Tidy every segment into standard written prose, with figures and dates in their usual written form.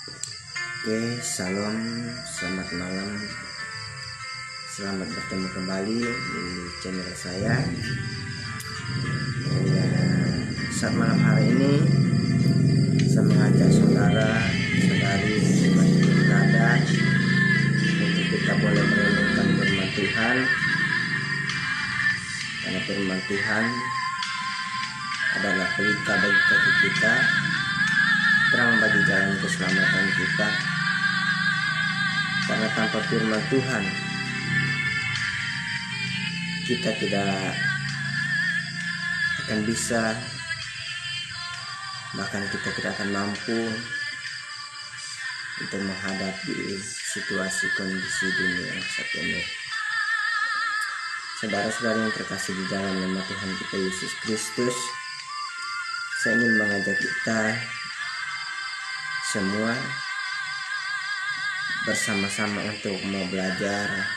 Oke, salam, selamat malam, selamat bertemu kembali di channel saya. Saat malam hari ini saya mengajak saudara-saudari dimanapun berada untuk kita boleh merenungkan firman Tuhan, karena firman Tuhan adalah pelita bagi kaki kita, terang bagi jalan keselamatan kita. Karena tanpa firman Tuhan kita tidak akan bisa, bahkan kita tidak akan mampu untuk menghadapi situasi kondisi dunia saat ini. Saudara-saudara yang terkasih di dalam nama Tuhan kita Yesus Kristus, saya ingin mengajak kita semua bersama-sama untuk mau belajar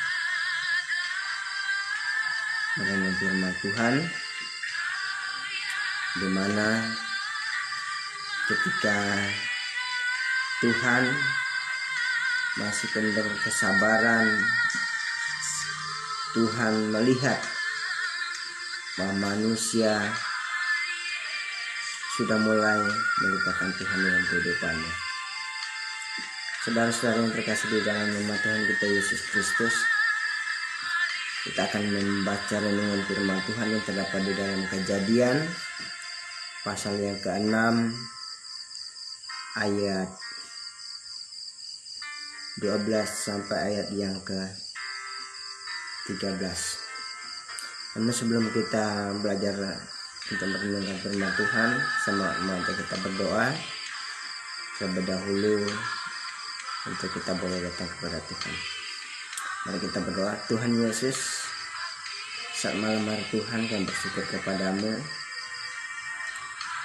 mengenai firman Tuhan, di mana ketika Tuhan masih penuh kesabaran, Tuhan melihat bahwa manusia sudah mulai melupakan Tuhan dalam kehidupannya. Saudara-saudara yang terkasih di dalam nama Tuhan kita Yesus Kristus, kita akan membaca renungan firman Tuhan yang terdapat di dalam Kejadian pasal yang ke-6 ayat 12 sampai ayat yang ke-13. Namun sebelum kita belajar untuk merenungkan firman Tuhan, sama mengajak kita berdoa terlebih dahulu untuk kita boleh datang kepada Tuhan. Mari kita berdoa. Tuhan Yesus, saat malam hari Tuhan, kami bersyukur kepadamu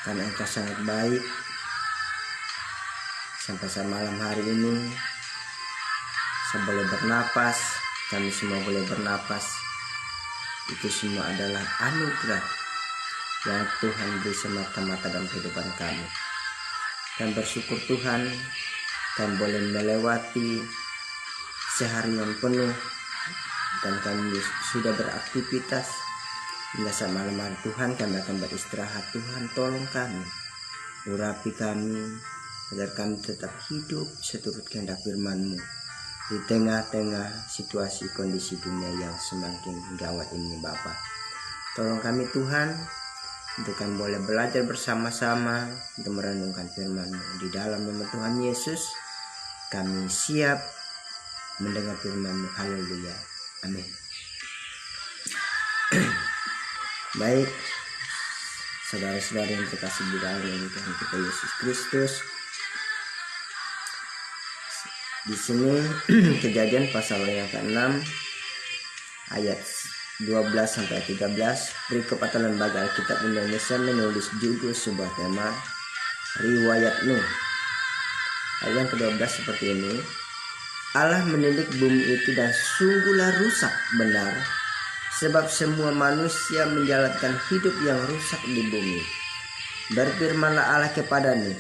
karena Engkau sangat baik. Sampai saat malam hari ini saya boleh bernapas, kami semua boleh bernapas. Itu semua adalah anugerah yang Tuhan beri semata-mata dalam kehidupan kami. Kami bersyukur Tuhan, kami boleh melewati seharian penuh dan kami sudah beraktivitas hingga saat malam hari Tuhan. Kami akan beristirahat. Tuhan, tolong kami, urapi kami agar kami tetap hidup seturut kehendak firman-Mu di tengah-tengah situasi kondisi dunia yang semakin gawat ini. Bapa, tolong kami Tuhan, untuk kami boleh belajar bersama-sama untuk merenungkan firman-Mu. Di dalam nama Tuhan Yesus kami siap mendengar firman-Mu. Haleluya, amin. Baik, saudara-saudara yang terkasih di dalam nama Tuhan kita Yesus Kristus, di sini Kejadian pasal yang ke-6 ayat 12 sampai 13. Berikut atau lembaga Alkitab Indonesia menulis judul sebuah tema, Riwayat Nuh. Ayat yang ke-12 seperti ini. Allah mendidik bumi itu dan sungguhlah rusak benar, sebab semua manusia menjalankan hidup yang rusak di bumi. Berfirmanlah Allah kepada Nuh,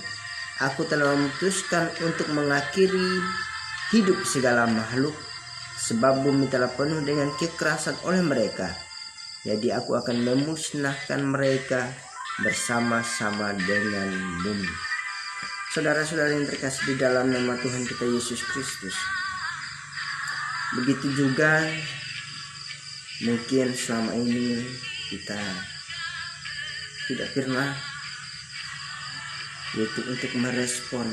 aku telah memutuskan untuk mengakhiri hidup segala makhluk, sebab bumi telah penuh dengan kekerasan oleh mereka. Jadi aku akan memusnahkan mereka bersama-sama dengan bumi. Saudara-saudara yang terkasih di dalam nama Tuhan kita Yesus Kristus, begitu juga mungkin selama ini kita tidak pernah yaitu untuk merespon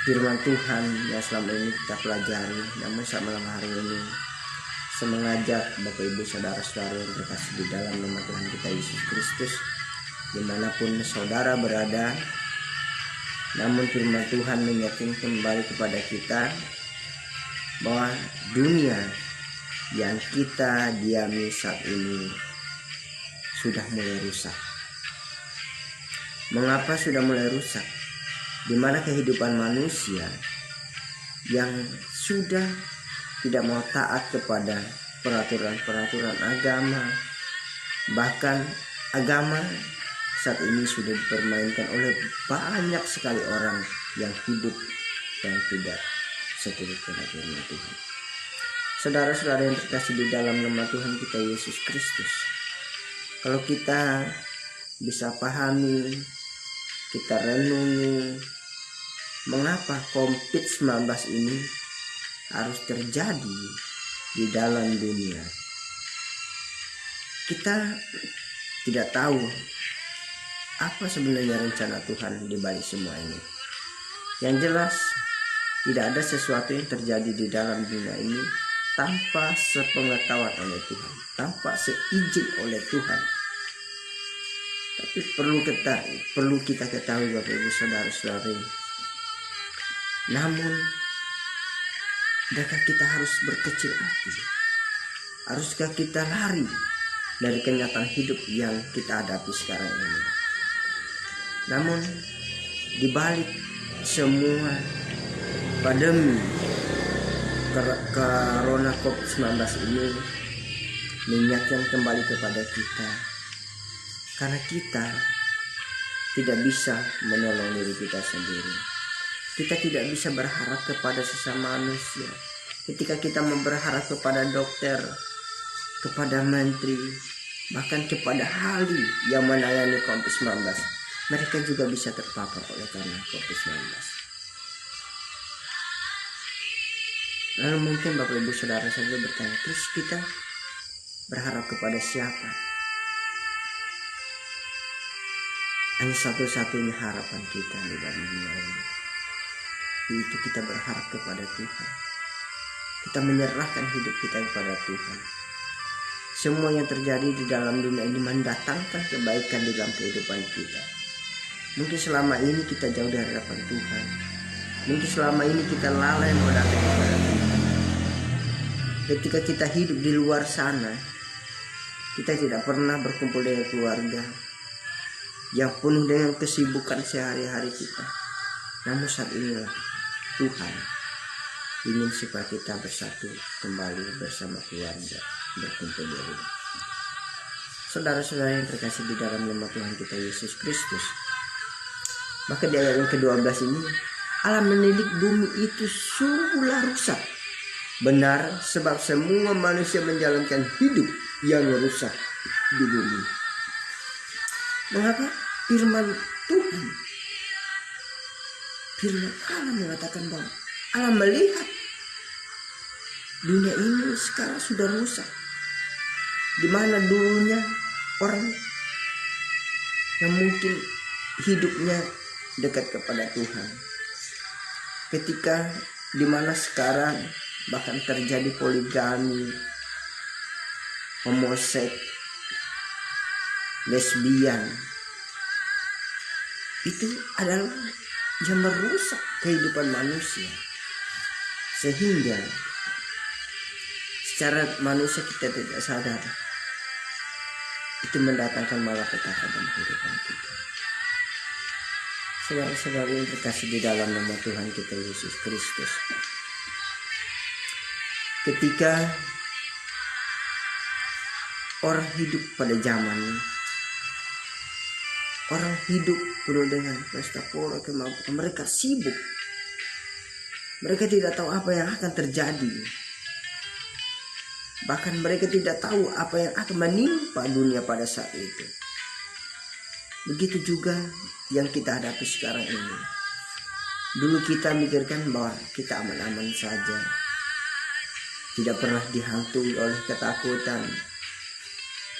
firman Tuhan yang selama ini kita pelajari. Namun saat malam hari ini saya mengajak Bapak Ibu saudara-saudara yang terkasih di dalam nama Tuhan kita Yesus Kristus, dimanapun saudara berada, namun firman Tuhan mengingatkan kembali kepada kita bahwa dunia yang kita diami saat ini sudah mulai rusak. Mengapa sudah mulai rusak? Di mana kehidupan manusia yang sudah tidak mau taat kepada peraturan-peraturan agama, bahkan agama saat ini sudah dipermainkan oleh banyak sekali orang yang hidup yang tidak seturut dengan firman Tuhan. Saudara-saudara yang terkasih di dalam nama Tuhan kita Yesus Kristus, kalau kita bisa pahami, kita renungi mengapa COVID-19 ini harus terjadi di dalam dunia. Kita tidak tahu apa sebenarnya rencana Tuhan di balik semua ini. Yang jelas, tidak ada sesuatu yang terjadi di dalam dunia ini tanpa sepengetahuan oleh Tuhan, tanpa seizin oleh Tuhan. Tapi perlu kita ketahui Bapak Ibu Saudara-saudari. Namun, adakah kita harus berkecil hati? Haruskah kita lari dari kenyataan hidup yang kita hadapi sekarang ini? Namun, di balik semua pandemi Corona COVID-19 ini mengingatkan kembali kepada kita, karena kita tidak bisa menolong diri kita sendiri. Kita tidak bisa berharap kepada sesama manusia. Ketika kita berharap kepada dokter, kepada menteri, bahkan kepada ahli yang menangani COVID-19, mereka juga bisa terpapar oleh karena COVID-19. Lalu mungkin Bapak Ibu Saudara saja bertanya, terus kita berharap kepada siapa? Hanya satu-satunya harapan kita di dalam dunia ini, yaitu kita berharap kepada Tuhan. Kita menyerahkan hidup kita kepada Tuhan. Semua yang terjadi di dalam dunia ini mendatangkan kebaikan di dalam kehidupan kita. Mungkin selama ini kita jauh dari hadapan Tuhan. Mungkin selama ini kita lalai mau datang kepada Tuhan. Ketika kita hidup di luar sana, kita tidak pernah berkumpul dengan keluarga yang penuh dengan kesibukan sehari-hari kita. Namun saat inilah Tuhan ingin supaya kita bersatu kembali bersama keluarga, berkumpul di rumah. Saudara-saudara yang terkasih di dalam nama Tuhan kita Yesus Kristus, maka di ayat yang ke-12 ini, Allah mendidik bumi itu sungguhlah rusak. Benar, sebab semua manusia menjalankan hidup yang rusak di bumi. Mengapa firman Tuhan, firman Allah mengatakan bahwa Allah melihat dunia ini sekarang sudah rusak, di mana dulunya orang yang mungkin hidupnya dekat kepada Tuhan, ketika di mana sekarang bahkan terjadi poligami, homoseks, lesbian, itu adalah yang merusak kehidupan manusia, sehingga secara manusia kita tidak sadar itu mendatangkan malapetaka dalam kehidupan kita. Saudara-saudara yang terkasih di dalam nama Tuhan kita Yesus Kristus, ketika orang hidup pada zaman ini, orang hidup penuh dengan pesta pora, kemampuan, mereka sibuk, mereka tidak tahu apa yang akan terjadi, bahkan mereka tidak tahu apa yang akan menimpa dunia pada saat itu. Begitu juga yang kita hadapi sekarang ini. Dulu kita mikirkan bahwa kita aman-aman saja, tidak pernah dihantui oleh ketakutan.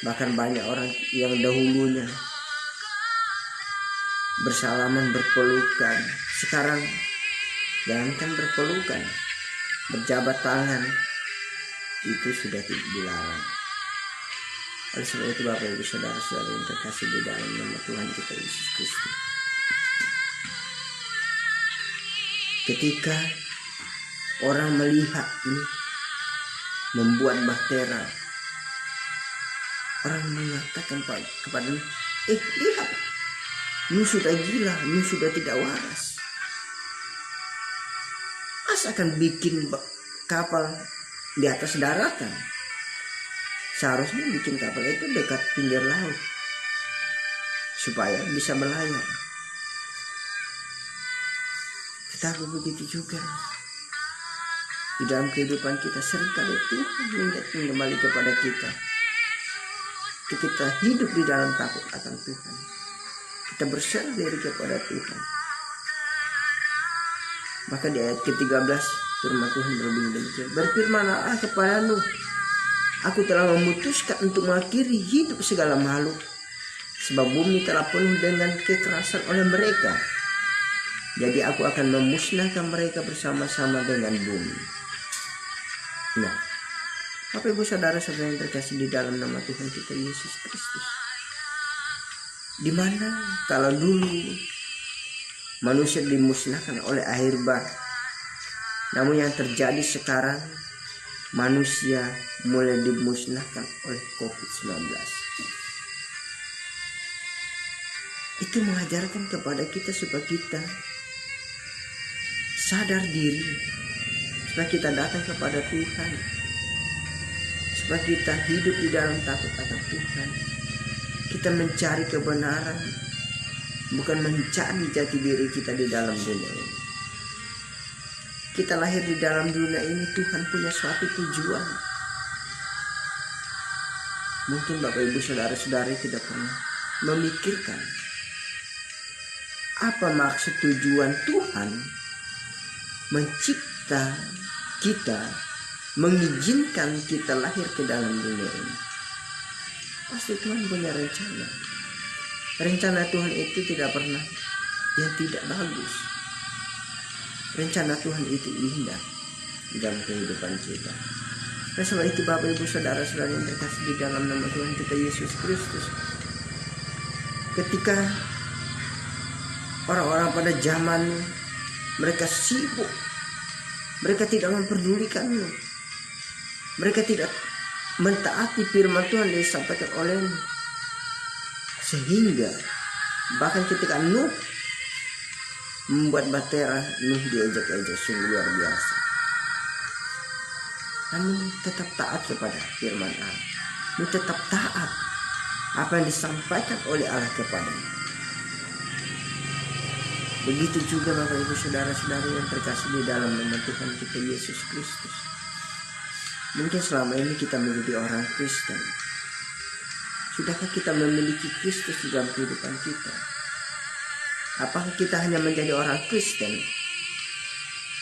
Bahkan banyak orang yang dahulunya bersalaman, berpelukan, sekarang jangankan berpelukan, berjabat tangan itu sudah dilarang. Oleh sebab itu Bapak Ibu Saudara-saudara yang terkasih di dalam nama Tuhan kita Yesus Kristus, ketika orang melihat ini membuat bahtera, orang mengatakan kepada lihat, ini sudah gila, ini sudah tidak waras. Asalkan bikin kapal di atas daratan, seharusnya bikin kapal itu dekat pinggir laut, supaya bisa melayani. Tetapi begitu juga di dalam kehidupan kita, seringkali Tuhan mengingatkan kembali kepada kita. Kita hidup di dalam takut akan Tuhan, kita berserah diri kepada Tuhan. Maka di ayat ke-13 firman Tuhan berbunyi demikian, berfirmanlah kepada Nuh, aku telah memutuskan untuk mengakhiri hidup segala makhluk, sebab bumi telah penuh dengan kekerasan oleh mereka. Jadi aku akan memusnahkan mereka bersama-sama dengan bumi. Nah, Bapak Ibu Saudara-saudara yang terkasih di dalam nama Tuhan kita Yesus Kristus, di mana kalau dulu manusia dimusnahkan oleh air bah, namun yang terjadi sekarang manusia mulai dimusnahkan oleh COVID-19. Itu mengajarkan kepada kita supaya kita sadar diri, supaya kita datang kepada Tuhan, supaya kita hidup di dalam takut akan Tuhan. Kita mencari kebenaran, bukan mencari jati diri kita di dalam dunia ini. Kita lahir di dalam dunia ini, Tuhan punya suatu tujuan. Mungkin Bapak Ibu Saudara-saudari tidak pernah memikirkan apa maksud tujuan Tuhan mencipta kita, mengizinkan kita lahir ke dalam dunia ini. Pasti Tuhan punya rencana. Rencana Tuhan itu tidak pernah yang tidak bagus. Rencana Tuhan itu indah di dalam kehidupan kita. Nah, sebab itu Bapak Ibu Saudara-saudara yang terkasih di dalam nama Tuhan kita Yesus Kristus, ketika orang-orang pada zaman mereka sibuk, mereka tidak memperdulikanmu, mereka tidak mentaati firman Tuhan yang disampaikan olehmu, sehingga bahkan ketika Nuh membuat bahtera, Nuh diejek-ejek sungguh luar biasa. Namun tetap taat kepada firman Allah, Nuh tetap taat apa yang disampaikan oleh Allah kepadanya. Begitu juga Bapak Ibu Saudara-saudari yang terkasih di dalam nama Tuhan kita Yesus Kristus. Mungkin selama ini kita menjadi orang Kristen. Sudahkah kita memiliki Kristus di dalam kehidupan kita? Apakah kita hanya menjadi orang Kristen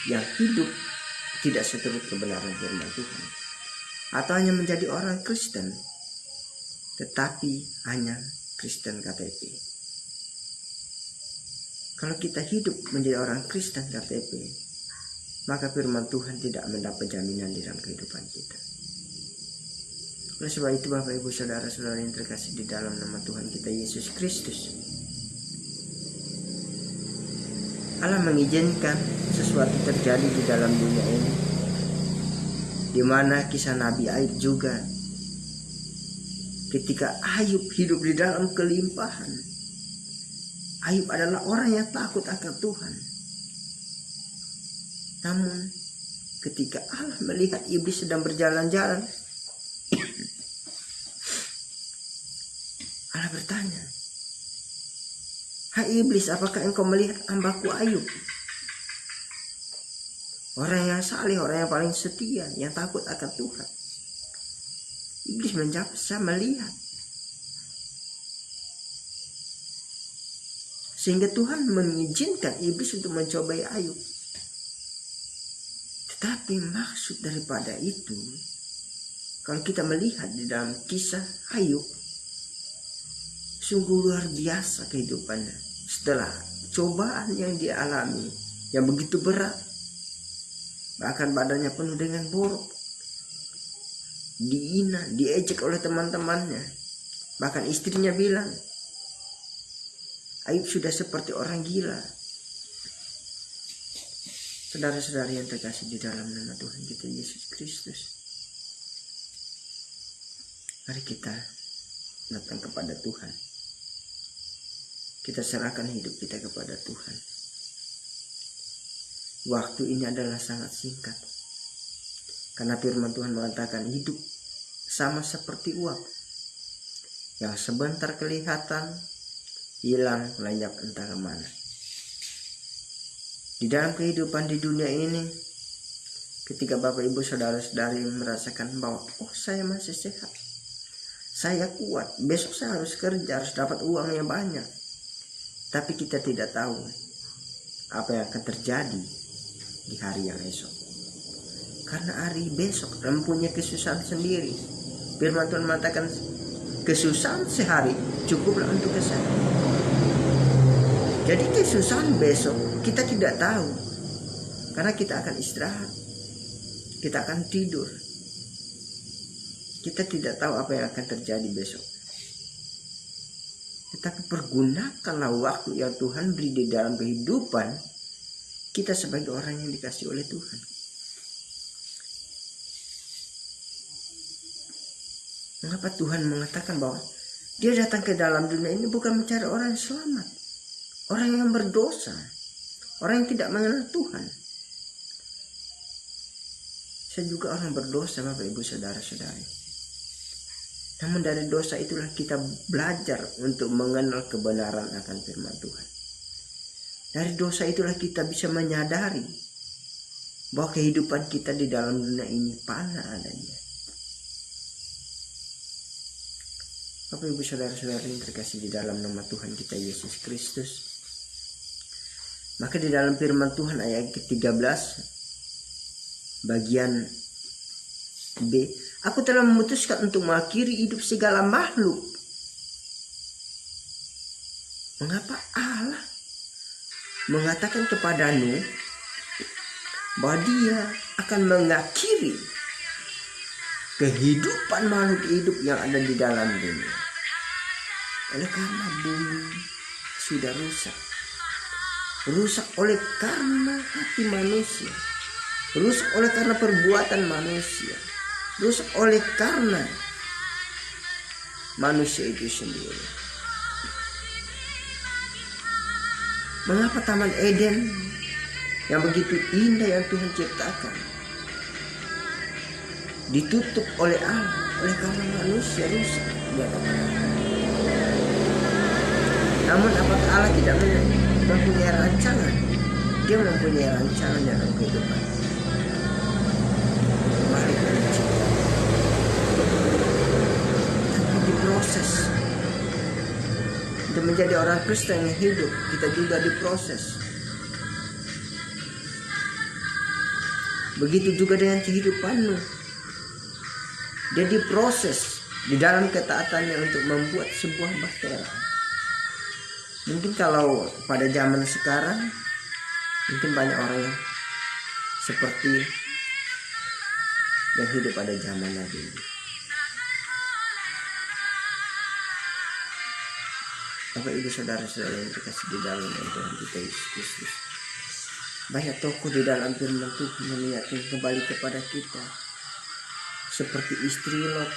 yang hidup tidak seturut kebenaran firman Tuhan? Atau hanya menjadi orang Kristen tetapi hanya Kristen KTP? Kalau kita hidup menjadi orang Kristen KTP, maka firman Tuhan tidak mendapat jaminan di dalam kehidupan kita. Oleh sebab itu Bapak Ibu Saudara-saudara yang terkasih di dalam nama Tuhan kita Yesus Kristus, Allah mengizinkan sesuatu terjadi di dalam dunia ini, di mana kisah Nabi Ayub juga, ketika Ayub hidup di dalam kelimpahan. Ayub adalah orang yang takut akan Tuhan. Namun ketika Allah melihat iblis sedang berjalan-jalan, Allah bertanya, "Hai iblis, apakah engkau melihat hambaku Ayub? Orang yang saleh, orang yang paling setia, yang takut akan Tuhan." Iblis menjawab, "Saya melihat." Sehingga Tuhan mengizinkan iblis untuk mencobai Ayub. Tetapi maksud daripada itu, kalau kita melihat di dalam kisah Ayub, sungguh luar biasa kehidupannya. Setelah cobaan yang dia alami, yang begitu berat, bahkan badannya penuh dengan borok, dihina, diejek oleh teman-temannya, bahkan istrinya bilang, Ayub sudah seperti orang gila. Saudara-saudari yang terkasih di dalam nama Tuhan kita Yesus Kristus, mari kita datang kepada Tuhan. Kita serahkan hidup kita kepada Tuhan. Waktu ini adalah sangat singkat, karena firman Tuhan mengatakan hidup sama seperti uap, yang sebentar kelihatan hilang, lenyap entah kemana. Di dalam kehidupan di dunia ini, ketika Bapak Ibu Saudara-saudari merasakan bahwa saya masih sehat, saya kuat, besok saya harus kerja, harus dapat uang yang banyak, tapi kita tidak tahu apa yang akan terjadi di hari yang esok. Karena hari besok mempunyai kesusahan sendiri. Firman Tuhan mengatakan kesusahan sehari cukuplah untuk kesehatan. Jadi kesusahan besok kita tidak tahu, karena kita akan istirahat, kita akan tidur. Kita tidak tahu apa yang akan terjadi besok. Tetapi pergunakanlah waktu yang Tuhan beri di dalam kehidupan kita sebagai orang yang dikasihi oleh Tuhan. Mengapa Tuhan mengatakan bahwa Dia datang ke dalam dunia ini bukan mencari orang yang selamat, orang yang berdosa, orang yang tidak mengenal Tuhan. Saya juga orang berdosa, Bapak Ibu Saudara-saudari. Namun dari dosa itulah kita belajar untuk mengenal kebenaran akan firman Tuhan. Dari dosa itulah kita bisa menyadari bahwa kehidupan kita di dalam dunia ini fana adanya. Bapak Ibu Saudara-saudari yang terkasih di dalam nama Tuhan kita Yesus Kristus. Maka di dalam firman Tuhan ayat ke-13 bagian B, aku telah memutuskan untuk mengakhiri hidup segala makhluk. Mengapa Allah mengatakan kepada Nuh bahwa Dia akan mengakhiri kehidupan makhluk hidup yang ada di dalam dunia? Oleh karena bumi sudah rusak oleh karena hati manusia, rusak oleh karena perbuatan manusia, rusak oleh karena manusia itu sendiri. Mengapa Taman Eden yang begitu indah yang Tuhan ciptakan ditutup oleh Allah? Oleh karena manusia rusak. Namun apakah Allah tidak mempunyai rancangan? Dia mempunyai rancangan dalam kehidupan. Mari kita cinta. Tapi diproses. Untuk menjadi orang Kristen yang hidup, kita juga diproses. Begitu juga dengan kehidupanmu. Dia diproses di dalam ketaatannya untuk membuat sebuah bahtera. Mungkin kalau pada zaman sekarang, mungkin banyak orang yang seperti yang hidup pada zaman Nabi. Bapak Ibu Saudara-saudara yang dikasih di dalam Tuhan kita Yesus Kristus. Banyak tokoh di dalam firman Tuhan mengingatkan kembali kepada kita. Seperti istri Lot,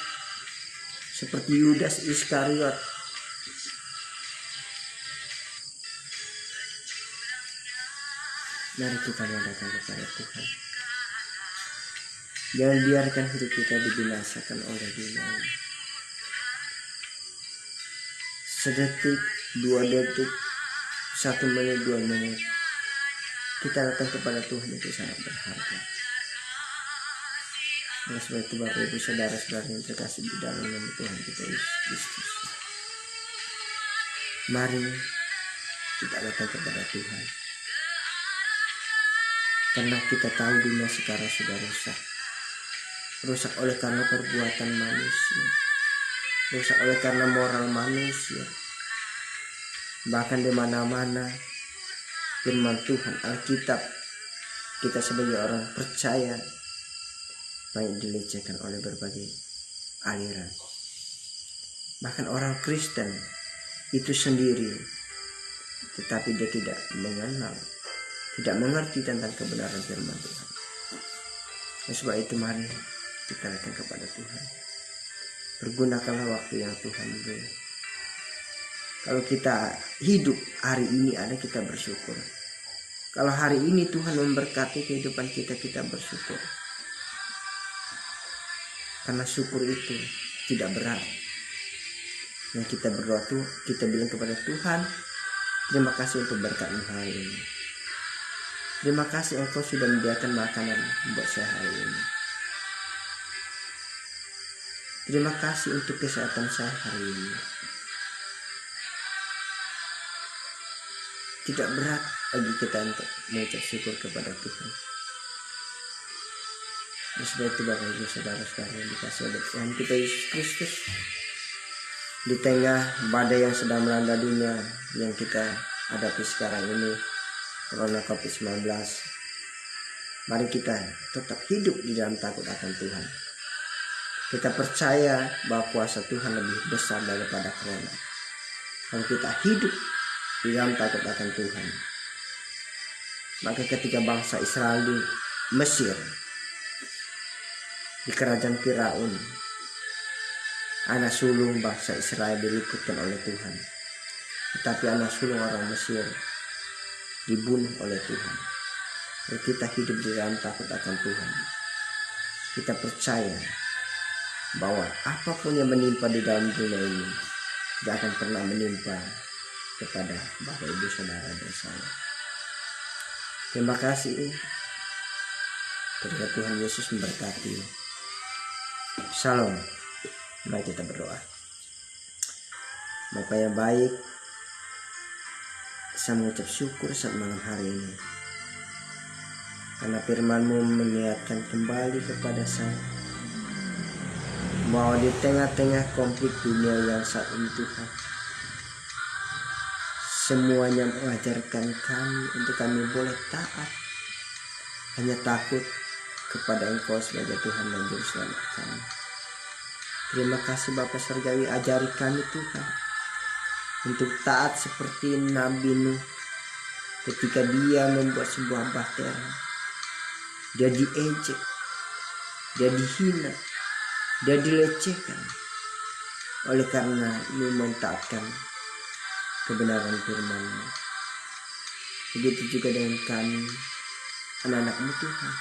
seperti Yudas Iskariot. Mari kita datang kepada Tuhan. Jangan biarkan hidup kita dibinasakan oleh dunia ini. Sedetik, 2 detik, 1 menit, 2 menit, kita datang kepada Tuhan itu sangat berharga. Oleh sebab itu Bapak Ibu Saudara-saudara yang terkasih di dalam nama Tuhan kita Yesus Kristus, mari kita datang kepada Tuhan. Karena kita tahu dunia sekarang sudah rusak oleh karena perbuatan manusia, rusak oleh karena moral manusia. Bahkan di mana-mana firman Tuhan Alkitab kita sebagai orang percaya banyak dilecehkan oleh berbagai aliran. Bahkan orang Kristen itu sendiri, tetapi dia tidak mengenal, tidak mengerti tentang kebenaran firman Tuhan. Oleh sebab itu mari kita datang kepada Tuhan. Pergunakanlah waktu yang Tuhan beri. Kalau kita hidup hari ini ada, kita bersyukur. Kalau hari ini Tuhan memberkati kehidupan kita, kita bersyukur. Karena syukur itu tidak berat. Yang kita berdoa tuh, kita bilang kepada Tuhan, terima kasih untuk berkat-Mu hari ini. Terima kasih Engkau sudah menyediakan makanan buat saya hari ini. Terima kasih untuk kesehatan saya hari ini. Tidak berat bagi kita untuk mengucap syukur kepada Tuhan. Oleh sebab itu Bapak Ibu Saudara-saudara yang dikasihi oleh Tuhan kita Yesus Kristus, di tengah badai yang sedang melanda dunia yang kita hadapi sekarang ini, Corona COVID-19, mari kita tetap hidup di dalam takut akan Tuhan. Kita percaya bahwa kuasa Tuhan lebih besar daripada corona. Kalau kita hidup di dalam takut akan Tuhan, maka ketika bangsa Israel di Mesir, di kerajaan Firaun, anak sulung bangsa Israel diluputkan oleh Tuhan, tetapi anak sulung orang Mesir dibunuh oleh Tuhan. Dan kita hidup di dalam takut akan Tuhan. Kita percaya bahwa apapun yang menimpa di dalam dunia ini tidak akan pernah menimpa kepada Bapak Ibu Saudara dan saya. Terima kasih. Kiranya Tuhan Yesus memberkati. Shalom. Mari kita berdoa. Bapa yang baik, saya mengucap syukur saat malam hari ini, karena firman-Mu mengingatkan kembali kepada saya bahwa di tengah-tengah konflik dunia yang saat ini Tuhan, semuanya mengajarkan kami untuk kami boleh taat, hanya takut kepada Engkau sebagai Tuhan dan Juru Selamat kami. Terima kasih Bapa Surgawi, ajari kami Tuhan untuk taat seperti Nabi Nuh ketika dia membuat sebuah bahtera. Dia diejek, dia dihina, dia dilecehkan oleh karena Nuh mentaatkan kebenaran firman-Mu. Begitu juga dengan kami, anak-anak-Mu Tuhan.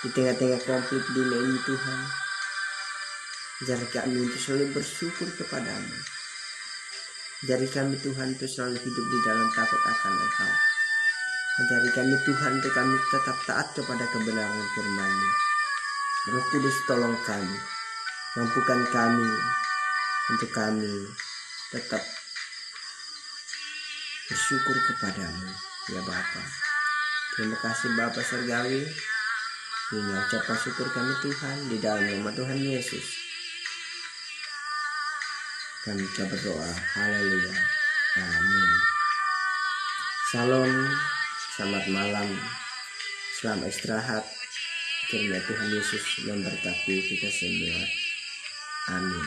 Di tengah-tengah konflik dunia ini Tuhan, ajari kami untuk selalu bersyukur kepadamu. Ajari kami Tuhan untuk selalu hidup di dalam takut akan Engkau. Ajari kami Tuhan untuk kami tetap taat kepada kebenaran firman-Mu. Roh Kudus tolong kami, mampukan kami untuk kami tetap bersyukur kepadamu ya Bapa. Terima kasih Bapa Surgawi. Ini ucapan syukur kami Tuhan di dalam nama Tuhan Yesus. Kami ucap berdoa. Haleluya. Amin. Shalom. Selamat malam. Selamat istirahat. Kiranya Tuhan Yesus memberkati kita semua. Amin.